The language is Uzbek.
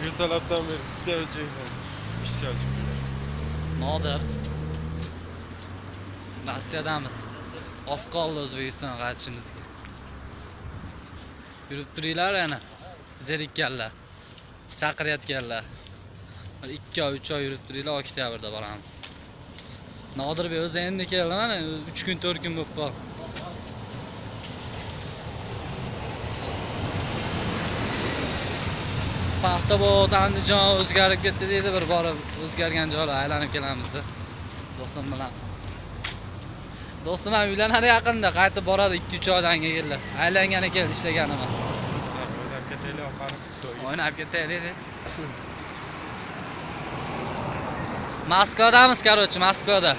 Ertalabdan beri bitta joydan ish chiqdi. Nodir. Rossiyadamiz. Oz qoldi O'zbekistonga qaytishimizga. Yurib turinglar yana. Zerikkanlar. Chaqiryotganlar. Bir 2 oy, 3 oy yurib turinglar, oktyabrda boramiz. Nodirbek o'zi endi keldi mana 3 kun, 4 kun bo'lib qoldi. Paxtabod, Andijon o'zgarib ketdi deydi, bir borib o'zgargan joylar aylanib kelamiz-da. Do'stim bilan. Do'stim ham uylanadi yaqinda, qaytib boradi 2-3 oydan keyin. Aylangani keldi, ishlagan emas. O'ynab ketaylik oqarib. O'ynab ketaylik. Moskvadamiz, короче, Moskvada.